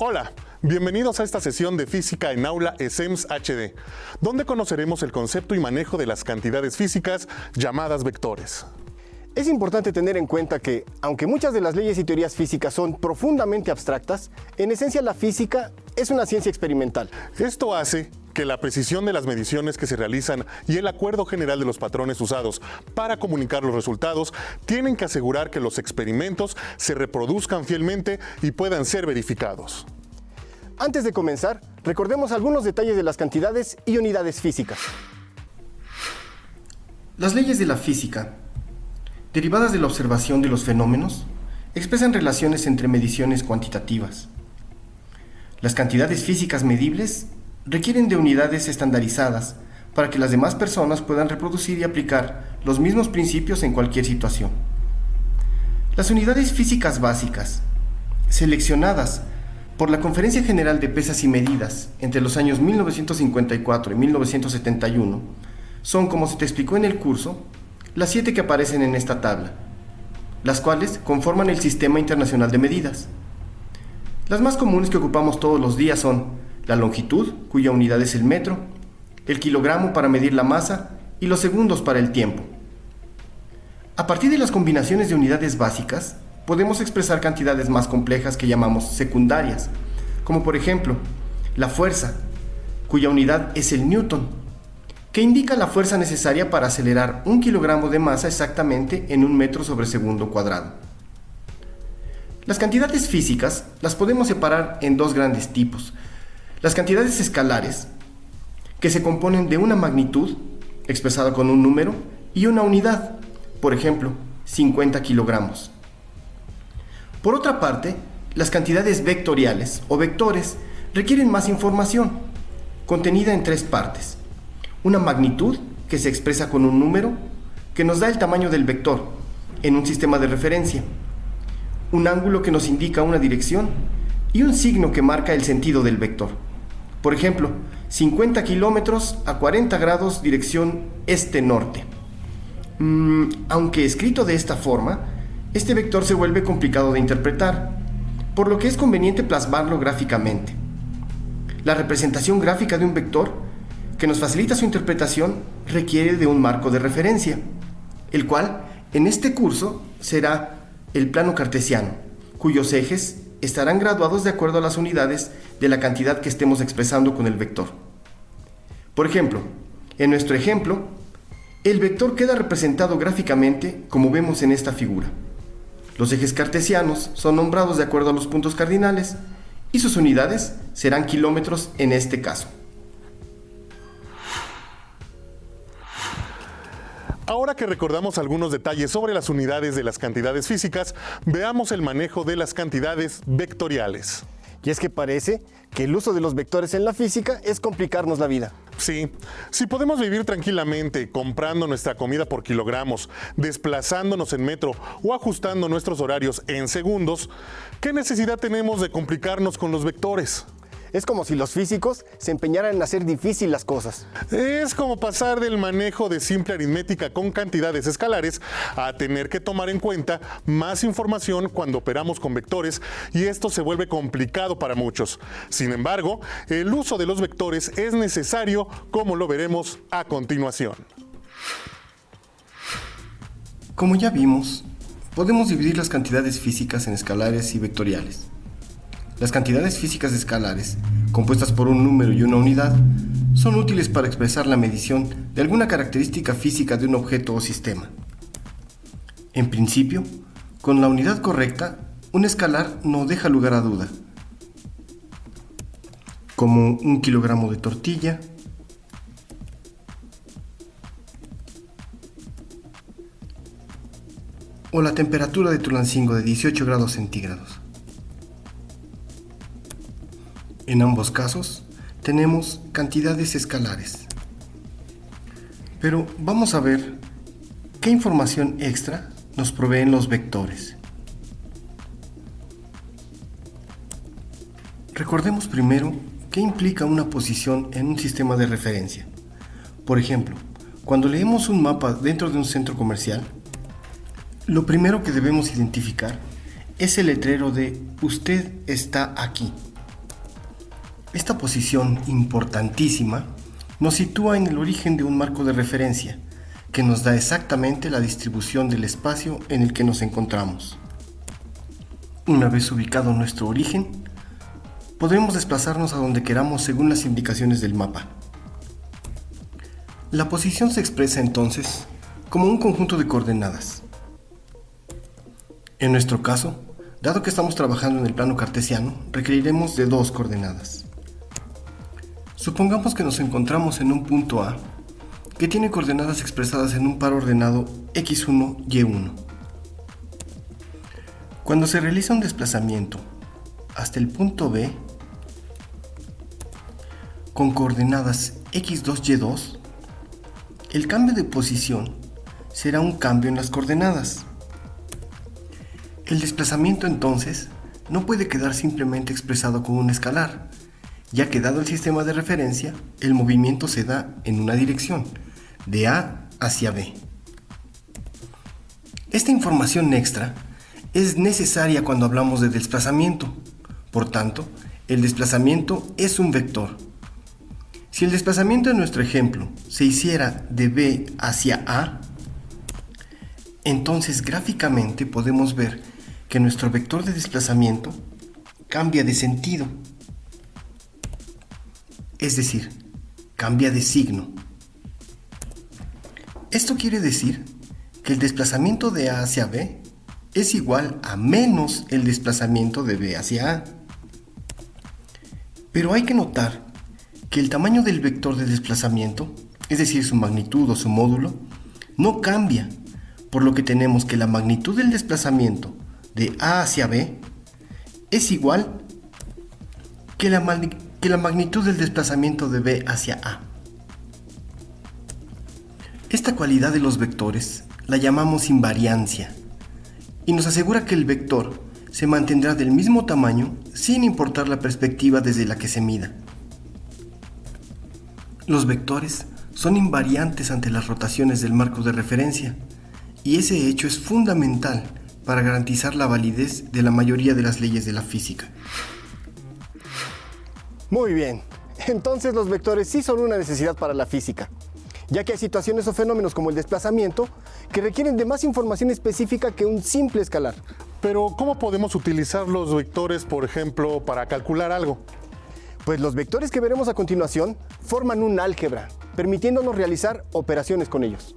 Hola, bienvenidos a esta sesión de Física en Aula ESEMS HD, donde conoceremos el concepto y manejo de las cantidades físicas llamadas vectores. Es importante tener en cuenta que, aunque muchas de las leyes y teorías físicas son profundamente abstractas, en esencia la física es una ciencia experimental. Esto hace que la precisión de las mediciones que se realizan y el acuerdo general de los patrones usados para comunicar los resultados tienen que asegurar que los experimentos se reproduzcan fielmente y puedan ser verificados. Antes de comenzar, recordemos algunos detalles de las cantidades y unidades físicas. Las leyes de la física, derivadas de la observación de los fenómenos, expresan relaciones entre mediciones cuantitativas. Las cantidades físicas medibles requieren de unidades estandarizadas para que las demás personas puedan reproducir y aplicar los mismos principios en cualquier situación. Las unidades físicas básicas, seleccionadas por la Conferencia General de Pesas y Medidas entre los años 1954 y 1971, son, como se te explicó en el curso, las 7 que aparecen en esta tabla, las cuales conforman el Sistema Internacional de Medidas. Las más comunes que ocupamos todos los días son la longitud, cuya unidad es el metro, el kilogramo para medir la masa y los segundos para el tiempo. A partir de las combinaciones de unidades básicas, podemos expresar cantidades más complejas que llamamos secundarias, como por ejemplo, la fuerza, cuya unidad es el newton, que indica la fuerza necesaria para acelerar 1 kilogramo de masa exactamente en 1 metro sobre segundo cuadrado. Las cantidades físicas las podemos separar en dos grandes tipos. Las cantidades escalares, que se componen de una magnitud, expresada con un número, y una unidad, por ejemplo, 50 kilogramos. Por otra parte, las cantidades vectoriales o vectores requieren más información, contenida en 3 partes. Una magnitud, que se expresa con un número, que nos da el tamaño del vector en un sistema de referencia. Un ángulo que nos indica una dirección y un signo que marca el sentido del vector. Por ejemplo, 50 kilómetros a 40 grados dirección este-norte. Aunque escrito de esta forma, este vector se vuelve complicado de interpretar, por lo que es conveniente plasmarlo gráficamente. La representación gráfica de un vector, que nos facilita su interpretación, requiere de un marco de referencia, el cual, en este curso, será el plano cartesiano, cuyos ejes estarán graduados de acuerdo a las unidades de la cantidad que estemos expresando con el vector. Por ejemplo, en nuestro ejemplo, el vector queda representado gráficamente como vemos en esta figura. Los ejes cartesianos son nombrados de acuerdo a los puntos cardinales y sus unidades serán kilómetros en este caso. Ahora que recordamos algunos detalles sobre las unidades de las cantidades físicas, veamos el manejo de las cantidades vectoriales. Y es que parece que el uso de los vectores en la física es complicarnos la vida. Sí, si podemos vivir tranquilamente comprando nuestra comida por kilogramos, desplazándonos en metro o ajustando nuestros horarios en segundos, ¿qué necesidad tenemos de complicarnos con los vectores? Es como si los físicos se empeñaran en hacer difícil las cosas. Es como pasar del manejo de simple aritmética con cantidades escalares a tener que tomar en cuenta más información cuando operamos con vectores, y esto se vuelve complicado para muchos. Sin embargo, el uso de los vectores es necesario, como lo veremos a continuación. Como ya vimos, podemos dividir las cantidades físicas en escalares y vectoriales. Las cantidades físicas escalares, compuestas por un número y una unidad, son útiles para expresar la medición de alguna característica física de un objeto o sistema. En principio, con la unidad correcta, un escalar no deja lugar a duda, como 1 kilogramo de tortilla, o la temperatura de Tulancingo de 18 grados centígrados. En ambos casos, tenemos cantidades escalares. Pero vamos a ver qué información extra nos proveen los vectores. Recordemos primero ¿qué implica una posición en un sistema de referencia? Por ejemplo, cuando leemos un mapa dentro de un centro comercial, lo primero que debemos identificar es el letrero de "Usted está aquí". Esta posición importantísima nos sitúa en el origen de un marco de referencia que nos da exactamente la distribución del espacio en el que nos encontramos. Una vez ubicado nuestro origen, podremos desplazarnos a donde queramos según las indicaciones del mapa. La posición se expresa entonces como un conjunto de coordenadas. En nuestro caso, dado que estamos trabajando en el plano cartesiano, requeriremos de 2 coordenadas. Supongamos que nos encontramos en un punto A que tiene coordenadas expresadas en un par ordenado x1, y1. Cuando se realiza un desplazamiento hasta el punto B con coordenadas x2, y2, el cambio de posición será un cambio en las coordenadas. El desplazamiento entonces no puede quedar simplemente expresado como un escalar, ya que dado el sistema de referencia, el movimiento se da en una dirección, de A hacia B. Esta información extra es necesaria cuando hablamos de desplazamiento. Por tanto, el desplazamiento es un vector. Si el desplazamiento en nuestro ejemplo se hiciera de B hacia A, entonces gráficamente podemos ver que nuestro vector de desplazamiento cambia de sentido. Es decir, cambia de signo. Esto quiere decir que el desplazamiento de A hacia B es igual a menos el desplazamiento de B hacia A. Pero hay que notar que el tamaño del vector de desplazamiento, es decir, su magnitud o su módulo, no cambia, por lo que tenemos que la magnitud del desplazamiento de A hacia B es igual que la magnitud del desplazamiento de B hacia A. Esta cualidad de los vectores la llamamos invariancia y nos asegura que el vector se mantendrá del mismo tamaño sin importar la perspectiva desde la que se mida. Los vectores son invariantes ante las rotaciones del marco de referencia y ese hecho es fundamental para garantizar la validez de la mayoría de las leyes de la física. Muy bien, entonces los vectores sí son una necesidad para la física, ya que hay situaciones o fenómenos como el desplazamiento que requieren de más información específica que un simple escalar. Pero, ¿cómo podemos utilizar los vectores, por ejemplo, para calcular algo? Pues los vectores que veremos a continuación forman un álgebra, permitiéndonos realizar operaciones con ellos.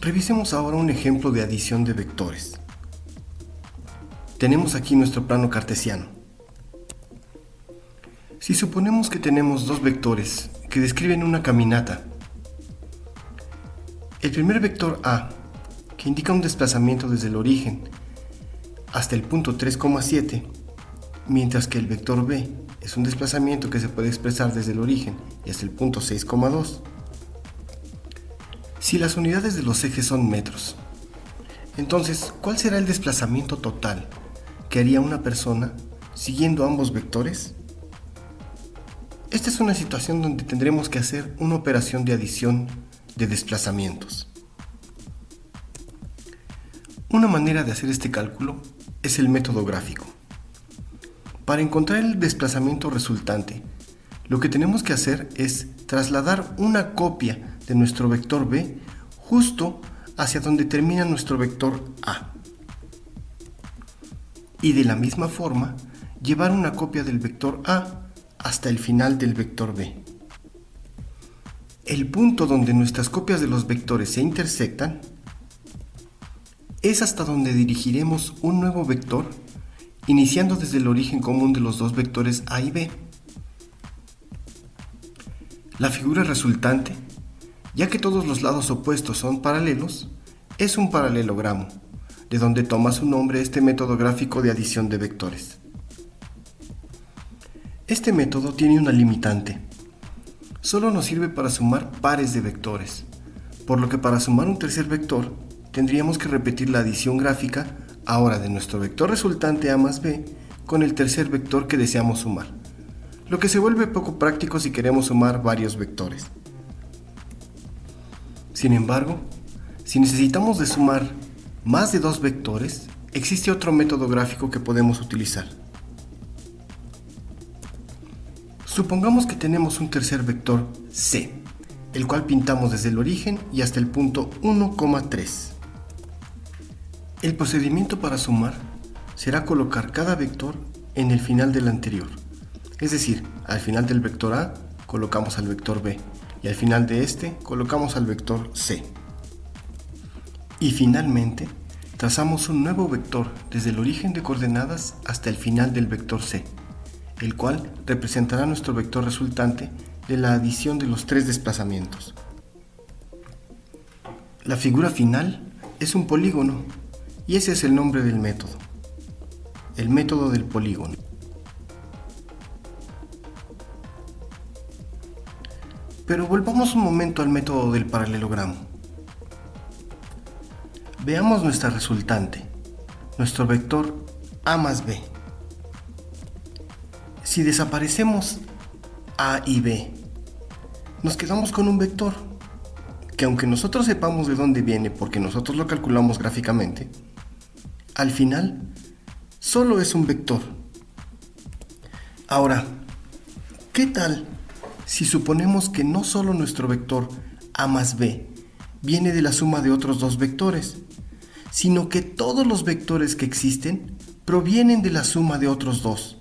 Revisemos ahora un ejemplo de adición de vectores. Tenemos aquí nuestro plano cartesiano. Si suponemos que tenemos 2 vectores que describen una caminata, el primer vector A, que indica un desplazamiento desde el origen hasta el punto 3,7, mientras que el vector B es un desplazamiento que se puede expresar desde el origen y hasta el punto 6,2. Si las unidades de los ejes son metros, entonces, ¿cuál será el desplazamiento total que haría una persona siguiendo ambos vectores? Esta es una situación donde tendremos que hacer una operación de adición de desplazamientos. Una manera de hacer este cálculo es el método gráfico. Para encontrar el desplazamiento resultante, lo que tenemos que hacer es trasladar una copia de nuestro vector B justo hacia donde termina nuestro vector A. Y de la misma forma, llevar una copia del vector A hasta el final del vector B. El punto donde nuestras copias de los vectores se intersectan es hasta donde dirigiremos un nuevo vector, iniciando desde el origen común de los 2 vectores A y B. La figura resultante, ya que todos los lados opuestos son paralelos, es un paralelogramo, de donde toma su nombre este método gráfico de adición de vectores. Este método tiene una limitante. Solo nos sirve para sumar pares de vectores, por lo que para sumar un tercer vector tendríamos que repetir la adición gráfica ahora de nuestro vector resultante A más B con el tercer vector que deseamos sumar, lo que se vuelve poco práctico si queremos sumar varios vectores. Sin embargo, si necesitamos de sumar más de 2 vectores, existe otro método gráfico que podemos utilizar. Supongamos que tenemos un tercer vector C, el cual pintamos desde el origen y hasta el punto 1,3. El procedimiento para sumar será colocar cada vector en el final del anterior. Es decir, al final del vector A colocamos al vector B y al final de este colocamos al vector C. Y finalmente trazamos un nuevo vector desde el origen de coordenadas hasta el final del vector C, el cual representará nuestro vector resultante de la adición de los 3 desplazamientos. La figura final es un polígono y ese es el nombre del método, el método del polígono. Pero volvamos un momento al método del paralelogramo. Veamos nuestra resultante, nuestro vector A más B. Si desaparecemos A y B, nos quedamos con un vector que, aunque nosotros sepamos de dónde viene porque nosotros lo calculamos gráficamente, al final solo es un vector. Ahora, ¿qué tal si suponemos que no solo nuestro vector A más B viene de la suma de otros 2 vectores, sino que todos los vectores que existen provienen de la suma de otros 2?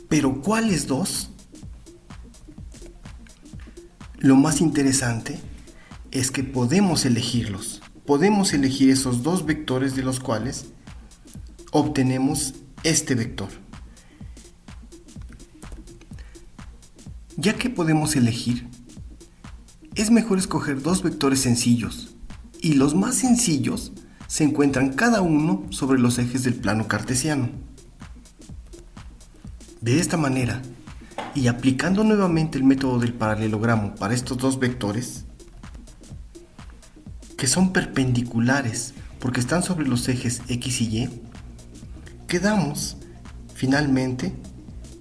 ¿Pero cuáles 2? Lo más interesante es que podemos elegirlos. Podemos elegir esos 2 vectores de los cuales obtenemos este vector. Ya que podemos elegir, es mejor escoger 2 vectores sencillos, y los más sencillos se encuentran cada uno sobre los ejes del plano cartesiano. De esta manera, y aplicando nuevamente el método del paralelogramo para estos 2 vectores, que son perpendiculares porque están sobre los ejes X y Y, quedamos finalmente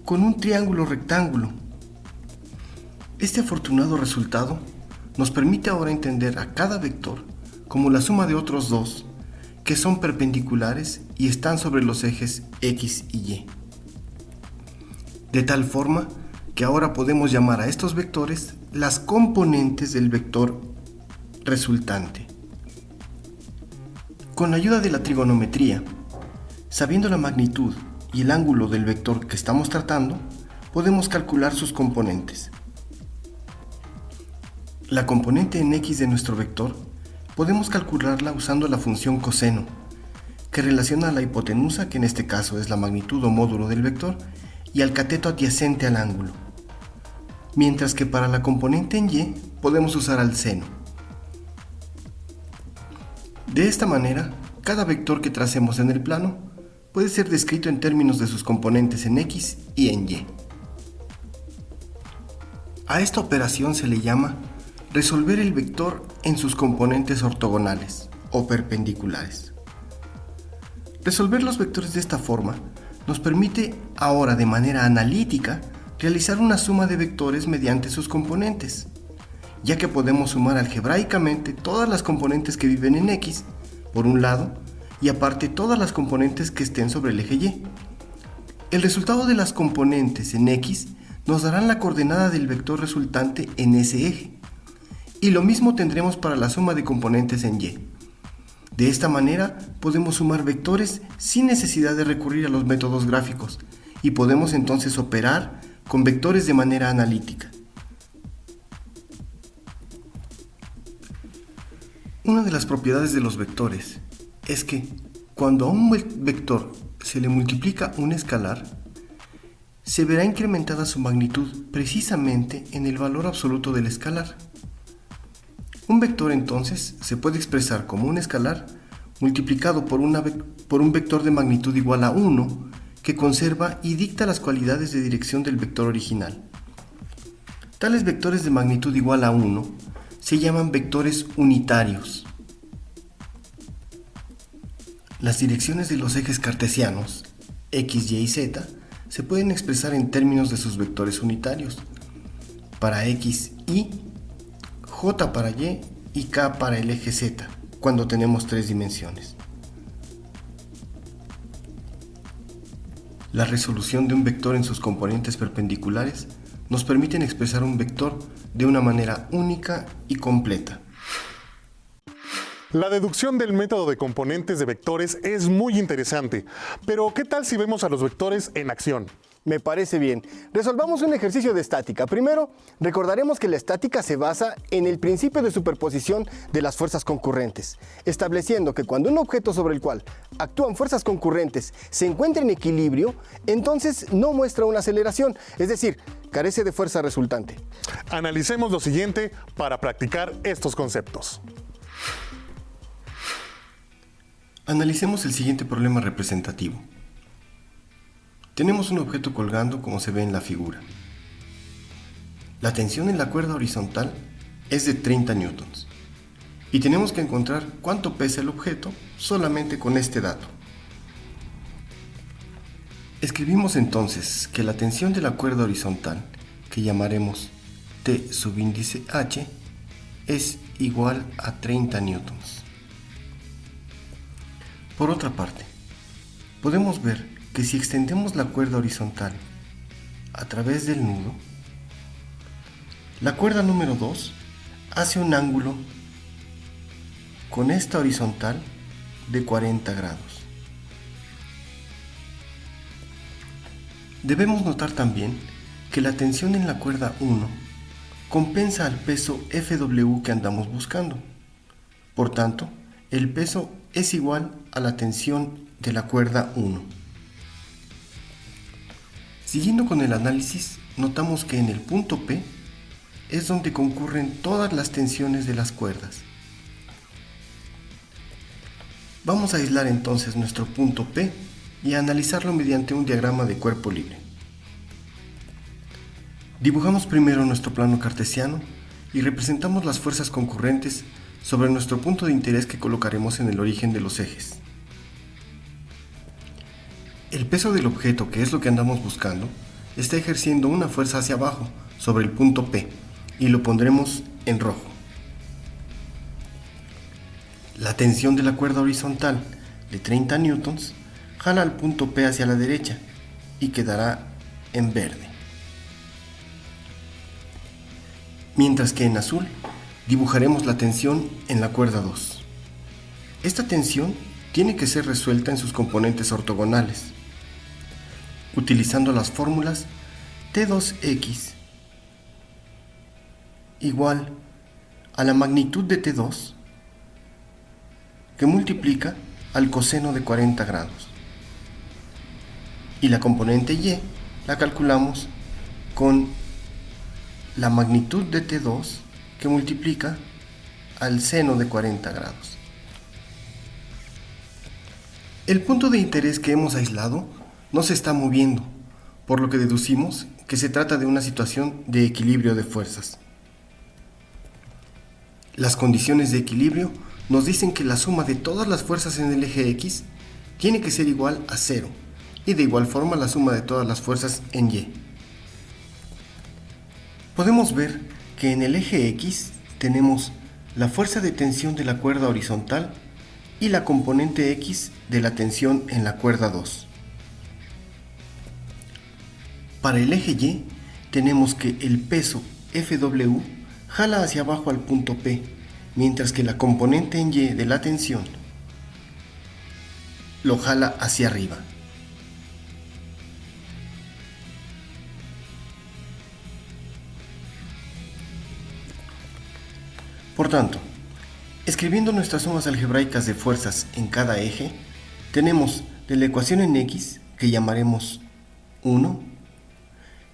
con un triángulo rectángulo. Este afortunado resultado nos permite ahora entender a cada vector como la suma de otros 2 que son perpendiculares y están sobre los ejes X y Y. De tal forma que ahora podemos llamar a estos vectores las componentes del vector resultante. Con la ayuda de la trigonometría, sabiendo la magnitud y el ángulo del vector que estamos tratando, podemos calcular sus componentes. La componente en X de nuestro vector podemos calcularla usando la función coseno, que relaciona la hipotenusa, que en este caso es la magnitud o módulo del vector, y al cateto adyacente al ángulo, mientras que para la componente en Y podemos usar al seno. De esta manera, cada vector que tracemos en el plano puede ser descrito en términos de sus componentes en X y en Y. A esta operación se le llama resolver el vector en sus componentes ortogonales o perpendiculares. Resolver los vectores de esta forma nos permite ahora de manera analítica realizar una suma de vectores mediante sus componentes, ya que podemos sumar algebraicamente todas las componentes que viven en X, por un lado, y aparte todas las componentes que estén sobre el eje Y. El resultado de las componentes en X nos darán la coordenada del vector resultante en ese eje, y lo mismo tendremos para la suma de componentes en Y. De esta manera podemos sumar vectores sin necesidad de recurrir a los métodos gráficos, y podemos entonces operar con vectores de manera analítica. Una de las propiedades de los vectores es que cuando a un vector se le multiplica un escalar, se verá incrementada su magnitud precisamente en el valor absoluto del escalar. Un vector entonces se puede expresar como un escalar multiplicado por un vector de magnitud igual a 1 que conserva y dicta las cualidades de dirección del vector original. Tales vectores de magnitud igual a 1 se llaman vectores unitarios. Las direcciones de los ejes cartesianos, x, y y z, se pueden expresar en términos de sus vectores unitarios. Para x, y, j para y y k para el eje z, cuando tenemos 3 dimensiones. La resolución de un vector en sus componentes perpendiculares nos permiten expresar un vector de una manera única y completa. La deducción del método de componentes de vectores es muy interesante, pero ¿qué tal si vemos a los vectores en acción? Me parece bien. Resolvamos un ejercicio de estática. Primero, recordaremos que la estática se basa en el principio de superposición de las fuerzas concurrentes, estableciendo que cuando un objeto sobre el cual actúan fuerzas concurrentes se encuentra en equilibrio, entonces no muestra una aceleración, es decir, carece de fuerza resultante. Analicemos lo siguiente para practicar estos conceptos. Analicemos el siguiente problema representativo. Tenemos un objeto colgando como se ve en la figura. La tensión en la cuerda horizontal es de 30 newtons y tenemos que encontrar cuánto pesa el objeto solamente con este dato. Escribimos entonces que la tensión de la cuerda horizontal, que llamaremos T subíndice H, es igual a 30 newtons. Por otra parte, podemos ver que si extendemos la cuerda horizontal a través del nudo, la cuerda número 2 hace un ángulo con esta horizontal de 40 grados. Debemos notar también que la tensión en la cuerda 1 compensa al peso Fw que andamos buscando. Por tanto, el peso es igual a la tensión de la cuerda 1. Siguiendo con el análisis, notamos que en el punto P es donde concurren todas las tensiones de las cuerdas. Vamos a aislar entonces nuestro punto P y a analizarlo mediante un diagrama de cuerpo libre. Dibujamos primero nuestro plano cartesiano y representamos las fuerzas concurrentes sobre nuestro punto de interés que colocaremos en el origen de los ejes. El peso del objeto, que es lo que andamos buscando, está ejerciendo una fuerza hacia abajo sobre el punto P y lo pondremos en rojo. La tensión de la cuerda horizontal de 30 newtons jala al punto P hacia la derecha y quedará en verde. Mientras que en azul dibujaremos la tensión en la cuerda 2. Esta tensión tiene que ser resuelta en sus componentes ortogonales, utilizando las fórmulas T2x igual a la magnitud de T2 que multiplica al coseno de 40 grados. Y la componente y la calculamos con la magnitud de T2 que multiplica al seno de 40 grados. El punto de interés que hemos aislado no se está moviendo, por lo que deducimos que se trata de una situación de equilibrio de fuerzas. Las condiciones de equilibrio nos dicen que la suma de todas las fuerzas en el eje X tiene que ser igual a 0, y de igual forma la suma de todas las fuerzas en Y. Podemos ver que en el eje X tenemos la fuerza de tensión de la cuerda horizontal y la componente X de la tensión en la cuerda 2. Para el eje Y tenemos que el peso Fw jala hacia abajo al punto P, mientras que la componente en Y de la tensión lo jala hacia arriba. Por tanto, escribiendo nuestras sumas algebraicas de fuerzas en cada eje, tenemos de la ecuación en X, que llamaremos 1,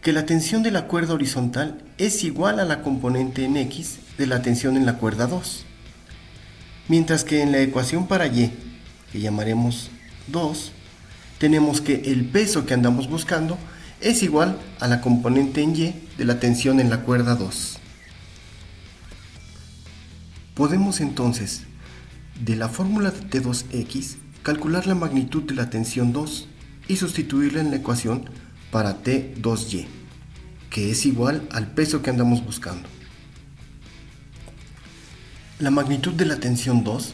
que la tensión de la cuerda horizontal es igual a la componente en X de la tensión en la cuerda 2, mientras que en la ecuación para Y, que llamaremos 2, tenemos que el peso que andamos buscando es igual a la componente en Y de la tensión en la cuerda 2. Podemos entonces, de la fórmula de T2x, calcular la magnitud de la tensión 2 y sustituirla en la ecuación para T2y, que es igual al peso que andamos buscando. La magnitud de la tensión 2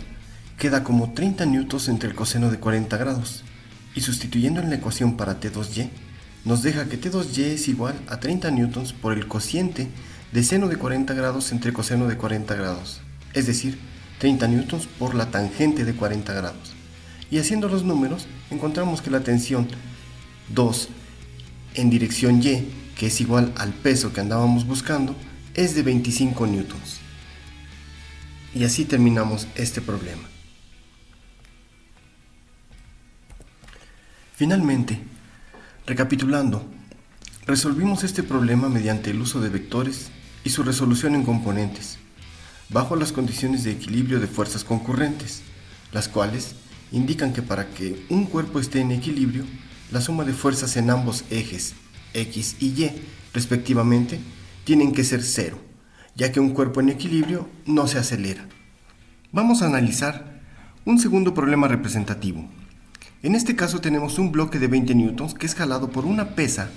queda como 30 newtons entre el coseno de 40 grados, y sustituyendo en la ecuación para T2y, nos deja que T2y es igual a 30 newtons por el cociente de seno de 40 grados entre coseno de 40 grados, es decir, 30 newtons por la tangente de 40 grados. Y haciendo los números, encontramos que la tensión 2 en dirección Y, que es igual al peso que andábamos buscando, es de 25 newtons. Y así terminamos este problema. Finalmente, recapitulando, resolvimos este problema mediante el uso de vectores y su resolución en componentes, bajo las condiciones de equilibrio de fuerzas concurrentes, las cuales indican que para que un cuerpo esté en equilibrio, la suma de fuerzas en ambos ejes, X y Y, respectivamente, tienen que ser cero, ya que un cuerpo en equilibrio no se acelera. Vamos a analizar un segundo problema representativo. En este caso tenemos un bloque de 20 newtons que es jalado por una pesa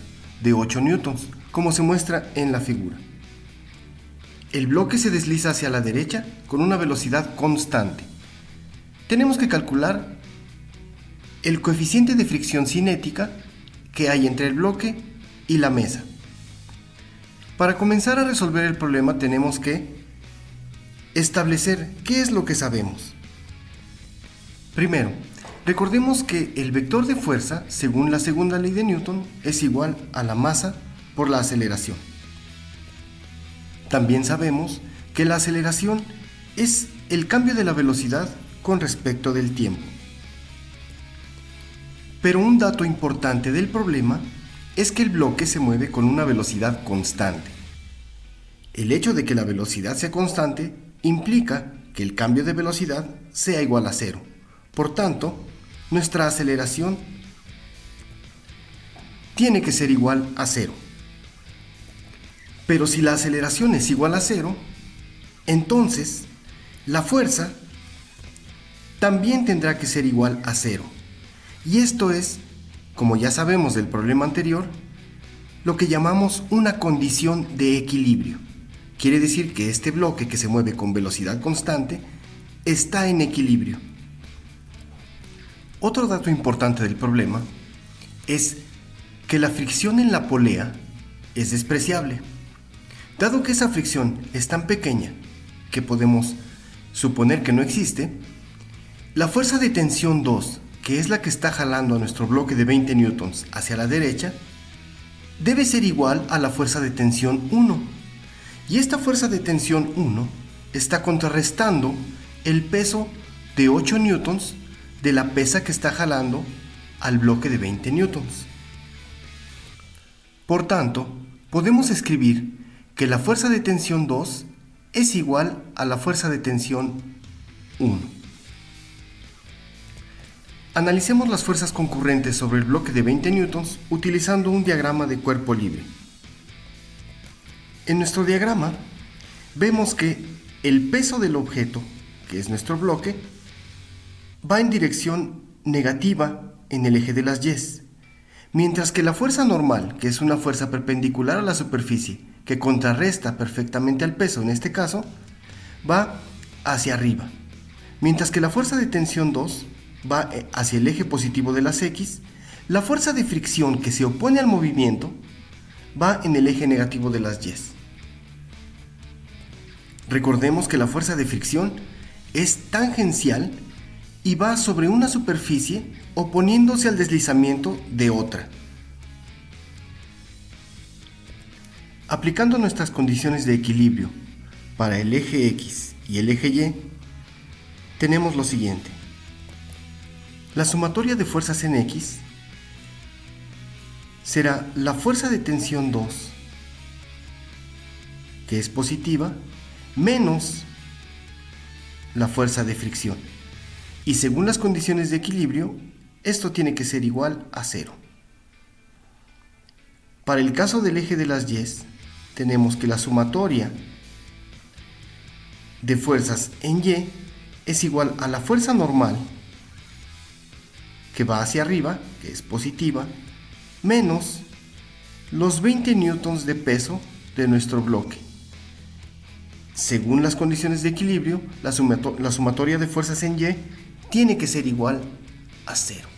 de 8 newtons, como se muestra en la figura. El bloque se desliza hacia la derecha con una velocidad constante. Tenemos que calcular el coeficiente de fricción cinética que hay entre el bloque y la mesa. Para comenzar a resolver el problema tenemos que establecer qué es lo que sabemos. Primero, recordemos que el vector de fuerza, según la segunda ley de Newton, es igual a la masa por la aceleración. También sabemos que la aceleración es el cambio de la velocidad con respecto del tiempo. Pero un dato importante del problema es que el bloque se mueve con una velocidad constante. El hecho de que la velocidad sea constante implica que el cambio de velocidad sea igual a cero. Por tanto, nuestra aceleración tiene que ser igual a cero. Pero si la aceleración es igual a cero, entonces la fuerza también tendrá que ser igual a cero. Y esto es, como ya sabemos del problema anterior, lo que llamamos una condición de equilibrio. Quiere decir que este bloque que se mueve con velocidad constante está en equilibrio. Otro dato importante del problema es que la fricción en la polea es despreciable. Dado que esa fricción es tan pequeña que podemos suponer que no existe, la fuerza de tensión 2, que es la que está jalando a nuestro bloque de 20 newtons hacia la derecha, debe ser igual a la fuerza de tensión 1. Y esta fuerza de tensión 1 está contrarrestando el peso de 8 newtons de la pesa que está jalando al bloque de 20 newtons. Por tanto, podemos escribir que la fuerza de tensión 2 es igual a la fuerza de tensión 1. Analicemos las fuerzas concurrentes sobre el bloque de 20 newtons utilizando un diagrama de cuerpo libre. En nuestro diagrama vemos que el peso del objeto, que es nuestro bloque, va en dirección negativa en el eje de las Y, mientras que la fuerza normal, que es una fuerza perpendicular a la superficie, que contrarresta perfectamente al peso en este caso, va hacia arriba, mientras que la fuerza de tensión 2 va hacia el eje positivo de las X. La fuerza de fricción que se opone al movimiento va en el eje negativo de las Y. Recordemos que la fuerza de fricción es tangencial y va sobre una superficie oponiéndose al deslizamiento de otra. Aplicando nuestras condiciones de equilibrio para el eje X y el eje Y, tenemos lo siguiente. La sumatoria de fuerzas en X será la fuerza de tensión 2, que es positiva, menos la fuerza de fricción. Y según las condiciones de equilibrio, esto tiene que ser igual a 0. Para el caso del eje de las Y, tenemos que la sumatoria de fuerzas en Y es igual a la fuerza normal que va hacia arriba, que es positiva, menos los 20 newtons de peso de nuestro bloque. Según las condiciones de equilibrio, la sumatoria de fuerzas en Y tiene que ser igual a 0.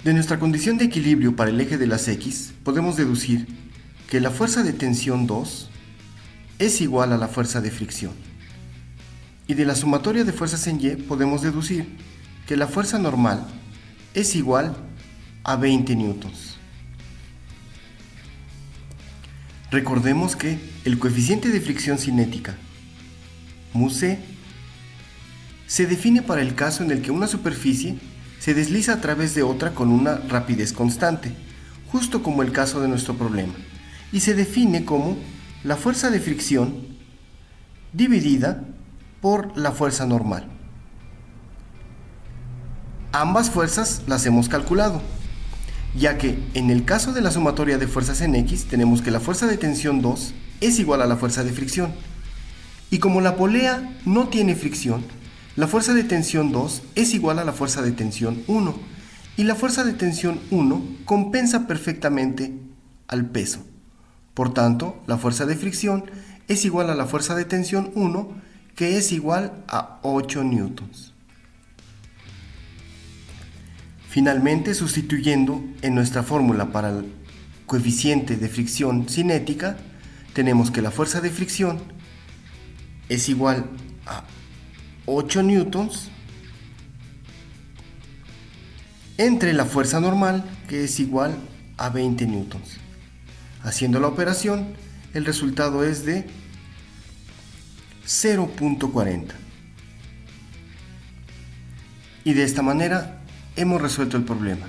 De nuestra condición de equilibrio para el eje de las X, podemos deducir que la fuerza de tensión 2 es igual a la fuerza de fricción. Y de la sumatoria de fuerzas en Y podemos deducir que la fuerza normal es igual a 20 newtons. Recordemos que el coeficiente de fricción cinética, μc, se define para el caso en el que una superficie se desliza a través de otra con una rapidez constante, justo como el caso de nuestro problema, y se define como la fuerza de fricción dividida por la fuerza normal. Ambas fuerzas las hemos calculado, ya que en el caso de la sumatoria de fuerzas en X tenemos que la fuerza de tensión 2 es igual a la fuerza de fricción, y como la polea no tiene fricción, la fuerza de tensión 2 es igual a la fuerza de tensión 1, y la fuerza de tensión 1 compensa perfectamente al peso. Por tanto, la fuerza de fricción es igual a la fuerza de tensión 1, que es igual a 8 newtons. Finalmente, sustituyendo en nuestra fórmula para el coeficiente de fricción cinética, tenemos que la fuerza de fricción es igual a 8 newtons entre la fuerza normal, que es igual a 20 newtons. Haciendo la operación, el resultado es de 0.40. Y de esta manera hemos resuelto el problema.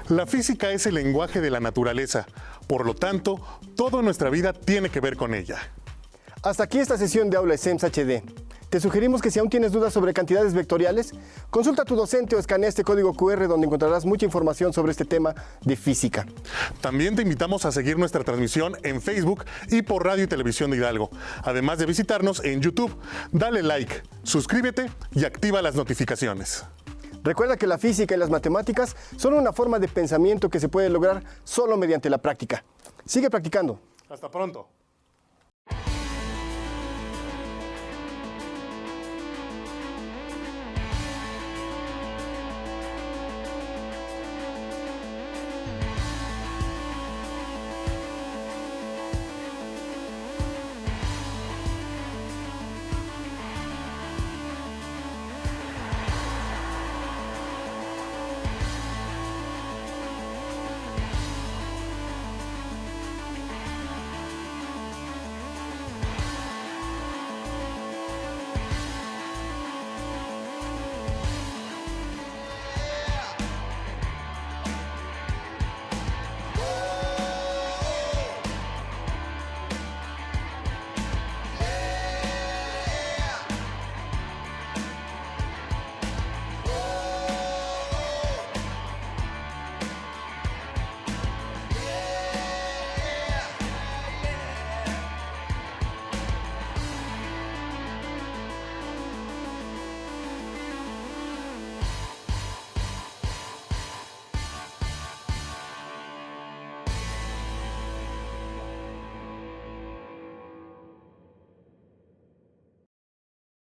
La física es el lenguaje de la naturaleza, por lo tanto, toda nuestra vida tiene que ver con ella. Hasta aquí esta sesión de Aula SEMS HD. Te sugerimos que si aún tienes dudas sobre cantidades vectoriales, consulta a tu docente o escanea este código QR donde encontrarás mucha información sobre este tema de física. También te invitamos a seguir nuestra transmisión en Facebook y por Radio y Televisión de Hidalgo, además de visitarnos en YouTube. Dale like, suscríbete y activa las notificaciones. Recuerda que la física y las matemáticas son una forma de pensamiento que se puede lograr solo mediante la práctica. Sigue practicando. Hasta pronto.